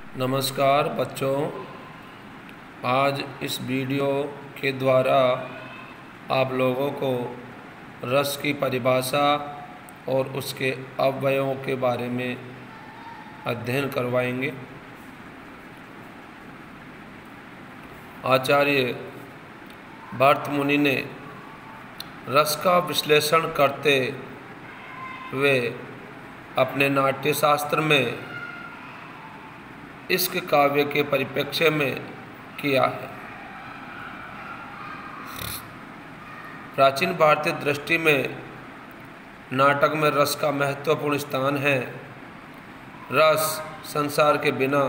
नमस्कार बच्चों, आज इस वीडियो के द्वारा आप लोगों को रस की परिभाषा और उसके अवयवों के बारे में अध्ययन करवाएंगे। आचार्य भरत मुनि ने रस का विश्लेषण करते हुए अपने नाट्यशास्त्र में इश्क काव्य के परिप्रेक्ष्य में किया है। प्राचीन भारतीय दृष्टि में नाटक में रस का महत्वपूर्ण स्थान है। रस संसार के बिना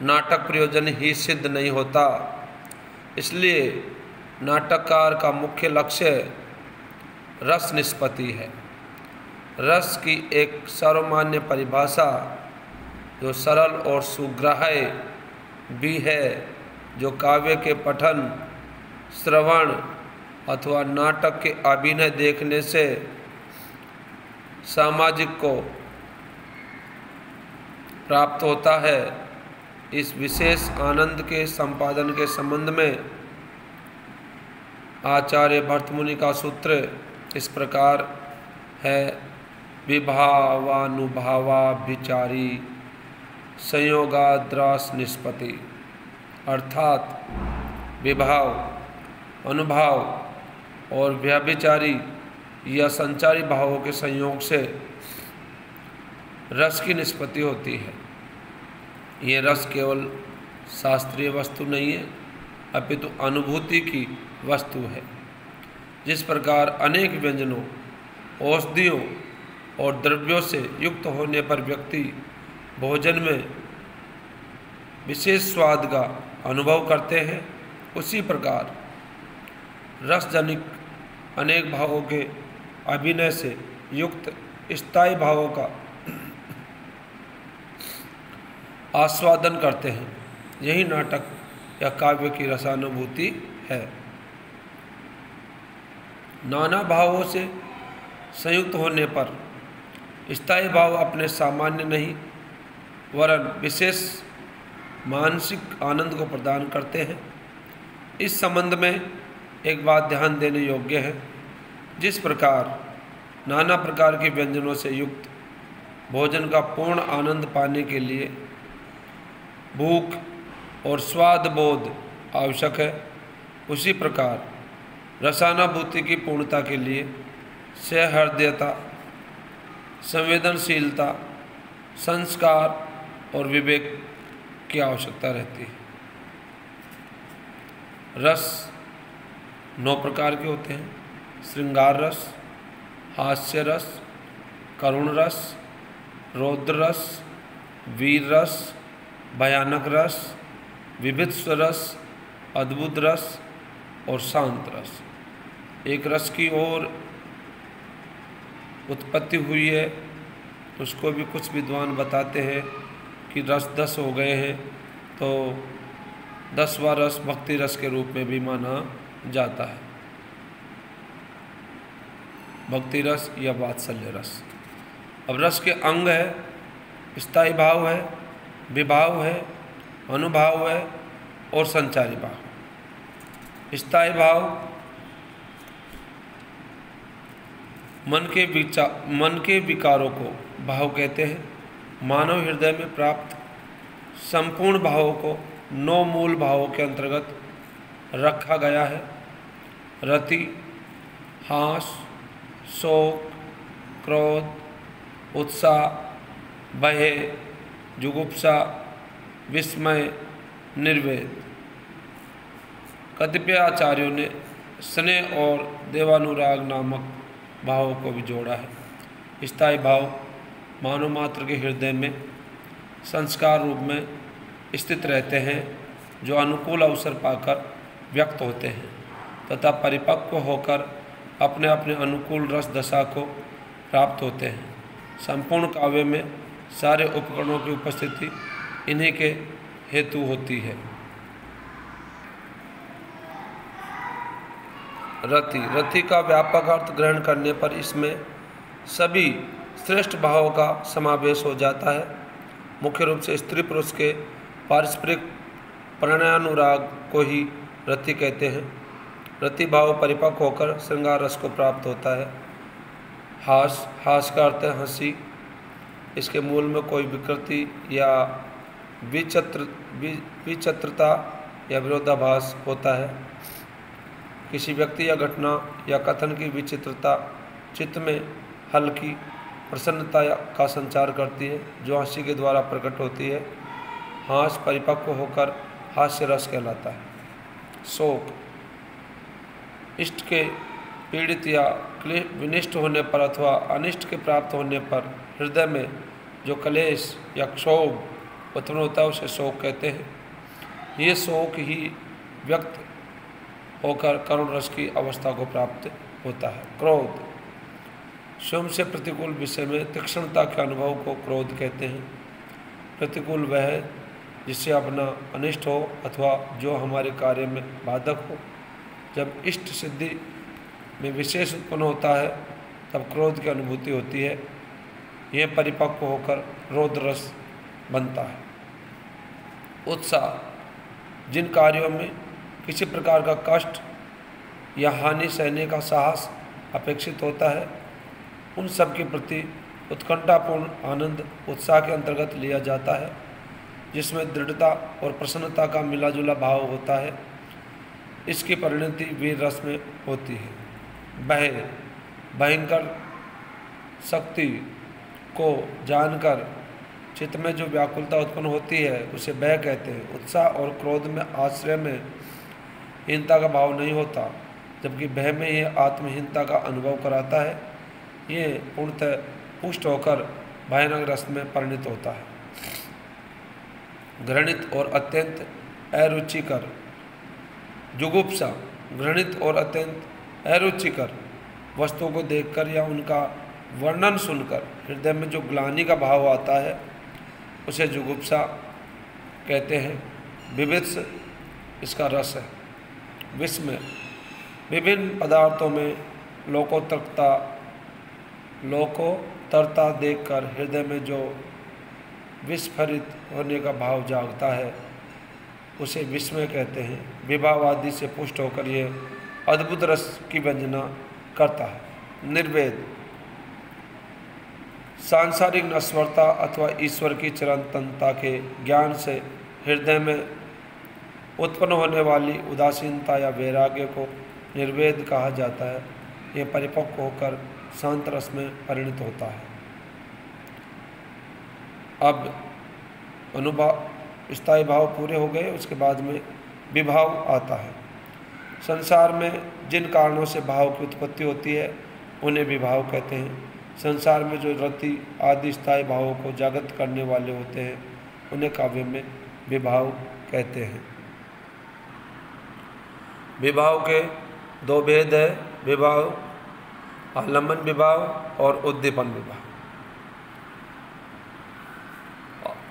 नाटक प्रयोजन ही सिद्ध नहीं होता, इसलिए नाटककार का मुख्य लक्ष्य रस निष्पत्ति है। रस की एक सर्वमान्य परिभाषा जो सरल और सुग्राह्य भी है, जो काव्य के पठन, श्रवण अथवा नाटक के अभिनय देखने से सामाजिक को प्राप्त होता है। इस विशेष आनंद के संपादन के संबंध में आचार्य भरत मुनि का सूत्र इस प्रकार है: विभावानुभावाभिचारी संयोगाद्रस निष्पत्ति। अर्थात विभाव, अनुभाव और व्यभिचारी या संचारी भावों के संयोग से रस की निष्पत्ति होती है। ये रस केवल शास्त्रीय वस्तु नहीं है, अपितु अनुभूति की वस्तु है। जिस प्रकार अनेक व्यंजनों, औषधियों और द्रव्यों से युक्त होने पर व्यक्ति भोजन में विशेष स्वाद का अनुभव करते हैं, उसी प्रकार रसजनिक अनेक भावों के अभिनय से युक्त स्थायी भावों का आस्वादन करते हैं। यही नाटक या काव्य की रसानुभूति है। नाना भावों से संयुक्त होने पर स्थायी भाव अपने सामान्य नहीं वरन विशेष मानसिक आनंद को प्रदान करते हैं। इस संबंध में एक बात ध्यान देने योग्य है। जिस प्रकार नाना प्रकार के व्यंजनों से युक्त भोजन का पूर्ण आनंद पाने के लिए भूख और स्वाद बोध आवश्यक है, उसी प्रकार रसानुभूति की पूर्णता के लिए सहृदयता, संवेदनशीलता, संस्कार और विवेक की आवश्यकता रहती है। रस 9 प्रकार के होते हैं: श्रृंगार रस, हास्य रस, करुण रस, रौद्र रस, वीर रस, भयानक रस, विभत्स रस, अद्भुत रस और शांत रस। एक रस की ओर उत्पत्ति हुई है, उसको भी कुछ विद्वान बताते हैं कि रस 10 हो गए हैं, तो 10वां रस भक्ति रस के रूप में भी माना जाता है। भक्ति रस या वात्सल्य रस। अब रस के अंग है, स्थायी भाव है, विभाव है, अनुभाव है और संचारी भाव। स्थायी भाव मन के विकारों को भाव कहते हैं। मानव हृदय में प्राप्त संपूर्ण भावों को 9 मूल भावों के अंतर्गत रखा गया है: रति, हास, शोक, क्रोध, उत्साह, भय, जुगुप्सा, विस्मय, निर्वेद। कतिपय आचार्यों ने स्नेह और देवानुराग नामक भावों को भी जोड़ा है। स्थायी भाव मानव मात्र के हृदय में संस्कार रूप में स्थित रहते हैं, जो अनुकूल अवसर पाकर व्यक्त होते हैं तथा परिपक्व होकर अपने अपने अनुकूल रस दशा को प्राप्त होते हैं। संपूर्ण काव्य में सारे उपकरणों की उपस्थिति इन्हीं के हेतु होती है। रति का व्यापक अर्थ ग्रहण करने पर इसमें सभी श्रेष्ठ भावों का समावेश हो जाता है। मुख्य रूप से स्त्री पुरुष के पारस्परिक प्रणयानुराग को ही रति कहते हैं। रति भाव परिपक्व होकर श्रृंगार रस को प्राप्त होता है। हास का अर्थ है हंसी। इसके मूल में कोई विकृति या विचित्रता या विरोधाभास होता है। किसी व्यक्ति या घटना या कथन की विचित्रता चित्त में हल्की प्रसन्नता का संचार करती है, जो हंसी के द्वारा प्रकट होती है। हास परिपक्व होकर हास्य रस कहलाता है। शोक इष्ट के पीड़ित या विनिष्ट होने पर अथवा अनिष्ट के प्राप्त होने पर हृदय में जो क्लेश या क्षोभ उत्पन्न होता है उसे शोक कहते हैं। ये शोक ही व्यक्त होकर करुण रस की अवस्था को प्राप्त होता है। क्रोध स्वयं से प्रतिकूल विषय में तीक्ष्णता के अनुभव को क्रोध कहते हैं। प्रतिकूल वह है जिससे अपना अनिष्ट हो अथवा जो हमारे कार्य में बाधक हो। जब इष्ट सिद्धि में विशेष उत्पन्न होता है तब क्रोध की अनुभूति होती है। यह परिपक्व होकर क्रोध रस बनता है। उत्साह जिन कार्यों में किसी प्रकार का कष्ट या हानि सहने का साहस अपेक्षित होता है उन सब के प्रति उत्कंठापूर्ण आनंद उत्साह के अंतर्गत लिया जाता है, जिसमें दृढ़ता और प्रसन्नता का मिला जुला भाव होता है। इसकी परिणति वीर रस में होती है। भयंकर शक्ति को जानकर चित्त में जो व्याकुलता उत्पन्न होती है उसे भय कहते हैं। उत्साह और क्रोध में आश्रय में हीनता का भाव नहीं होता, जबकि भय में यह आत्महीनता का अनुभव कराता है। ये पूर्णतः पुष्ट होकर भयानक रस में परिणत होता है। घृणित और अत्यंत अरुचिकर जुगुप्सा घृणित और अत्यंत अरुचिकर वस्तुओं को देखकर या उनका वर्णन सुनकर हृदय में जो ग्लानि का भाव आता है उसे जुगुप्सा कहते हैं। विवित्स इसका रस है। विस्मय विभिन्न पदार्थों में लोकोत्तरता देखकर हृदय में जो विस्फरित होने का भाव जागता है उसे विस्मय कहते हैं। विभाव आदि से पुष्ट होकर ये अद्भुत रस की व्यंजना करता है। निर्वेद सांसारिक नश्वरता अथवा ईश्वर की चिरंतनता के ज्ञान से हृदय में उत्पन्न होने वाली उदासीनता या वैराग्य को निर्वेद कहा जाता है। यह परिपक्व होकर शांत रस में परिणत होता है। अब अनुभाव स्थायी भाव पूरे हो गए, उसके बाद में विभाव आता है। संसार में जिन कारणों से भाव की उत्पत्ति होती है उन्हें विभाव कहते हैं। संसार में जो रति आदि स्थायी भावों को जागृत करने वाले होते हैं उन्हें काव्य में विभाव कहते हैं। विभाव के दो भेद है, विभाव आलम्बन विभाव और उद्दीपन विभाव।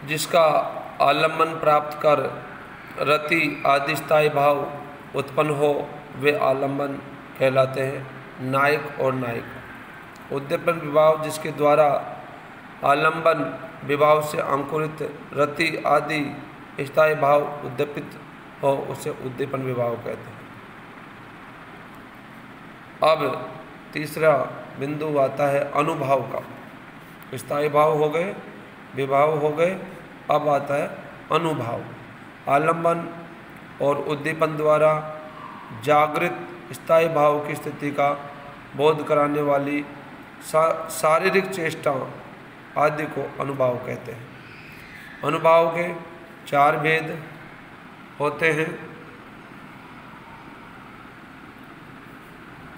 जिसका आलम्बन प्राप्त कर रति आदि स्थायी भाव उत्पन्न हो वे आलम्बन कहलाते हैं। नायक और नायिका। उद्दीपन विभाव जिसके द्वारा आलम्बन विभाव से अंकुरित रति आदि स्थायी भाव उद्दीपित हो उसे उद्दीपन विभाव कहते हैं। अब तीसरा बिंदु आता है अनुभाव का। स्थायी भाव हो गए, विभाव हो गए, अब आता है अनुभाव। आलम्बन और उद्दीपन द्वारा जागृत स्थायी भाव की स्थिति का बोध कराने वाली शारीरिक चेष्टाओं आदि को अनुभाव कहते हैं। अनुभाव के चार भेद होते हैं।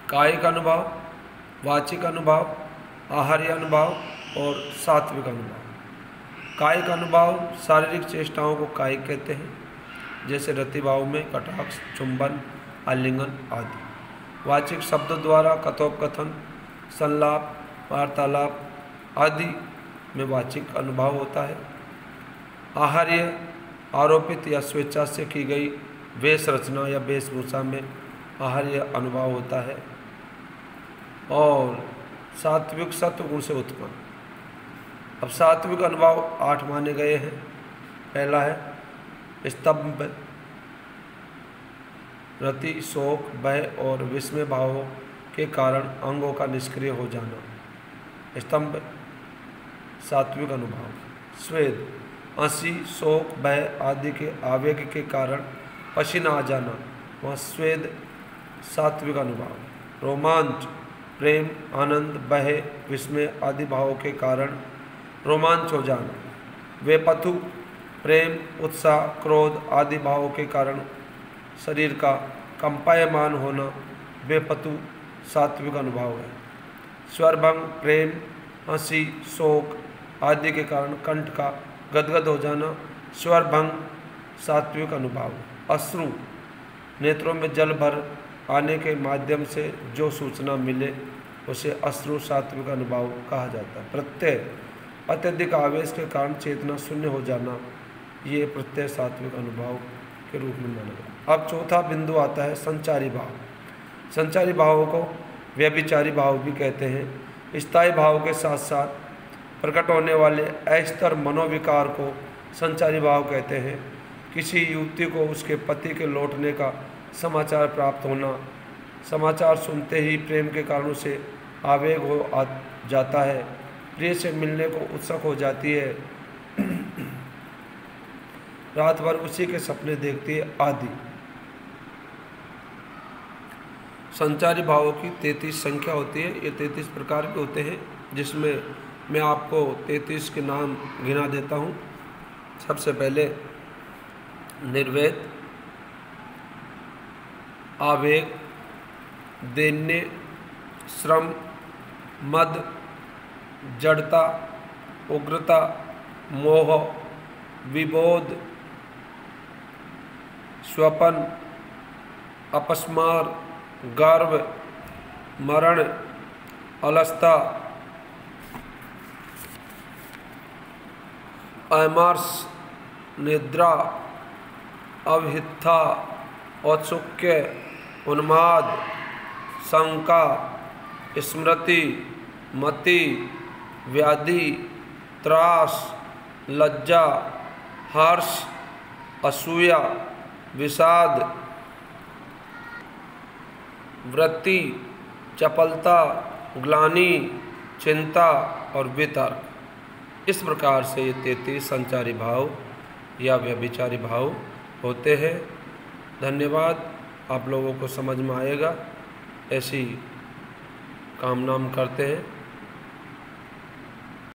कायिक अनुभव, वाचिक अनुभव, आहार्य अनुभव और सात्विक अनुभव। कायिक अनुभव शारीरिक चेष्टाओं को कायिक कहते हैं, जैसे रतिभाव में कटाक्ष, चुंबन, आलिंगन आदि। वाचिक शब्दों द्वारा कथोपकथन, संलाप, वार्तालाप आदि में वाचिक अनुभव होता है। आहार्य आरोपित या स्वेच्छा से की गई वेश रचना या वेशभूषा में आहार्य अनुभव होता है। और सात्विक सत्व गुण से उत्पन्न अब सात्विक अनुभाव 8 माने गए हैं। पहला है स्तंभ, रति, शोक, भय और विस्मय भावों के कारण अंगों का निष्क्रिय हो जाना। स्तंभ सात्विक अनुभाव। स्वेद, हंसी, शोक, भय आदि के आवेग के कारण पसीना आ जाना, वह स्वेद सात्विक अनुभाव। रोमांच, प्रेम, आनंद, भय, विस्मय आदि भावों के कारण रोमांच हो जाना। वेपथु, प्रेम, उत्साह, क्रोध आदि भावों के कारण शरीर का कंपायमान होना वेपथु सात्विक अनुभाव है। स्वरभंग, प्रेम, हंसी, शोक आदि के कारण कंठ का गदगद हो जाना स्वरभंग सात्विक अनुभाव। अश्रु, नेत्रों में जल भर आने के माध्यम से जो सूचना मिले उसे अश्रु सात्विक अनुभाव कहा जाता है। प्रत्यय, अत्यधिक आवेश के कारण चेतना शून्य हो जाना, ये प्रत्यय सात्विक अनुभाव के रूप में माना जाता है। अब चौथा बिंदु आता है संचारी भाव। संचारी भावों को व्यभिचारी भाव भी कहते हैं। स्थायी भाव के साथ साथ प्रकट होने वाले अस्थिर मनोविकार को संचारी भाव कहते हैं। किसी युवती को उसके पति के लौटने का समाचार प्राप्त होना, समाचार सुनते ही प्रेम के कारण उसे आवेग हो जाता है, प्रिय से मिलने को उत्सुक हो जाती है, रात भर उसी के सपने देखती है आदि। संचारी भावों की 33 संख्या होती है। ये 33 प्रकार के होते हैं, जिसमें मैं आपको 33 के नाम गिना देता हूँ। सबसे पहले निर्वेद, आवेग, दैन्य, श्रम, मद, जड़ता, उग्रता, मोह, विबोध, स्वपन, अपस्मार, गर्व, मरण, अलसता, अमर्ष, निद्रा, अवहित्था, औत्सुक्य, उन्माद, शंका, स्मृति, मति, व्याधि, त्रास, लज्जा, हर्ष, असूया, विषाद, वृत्ति, चपलता, ग्लानि, चिंता और वितर्क। इस प्रकार से ये 33 संचारी भाव या व्यभिचारी भाव होते हैं। धन्यवाद। आप लोगों को समझ में आएगा ऐसी कामना हम करते हैं।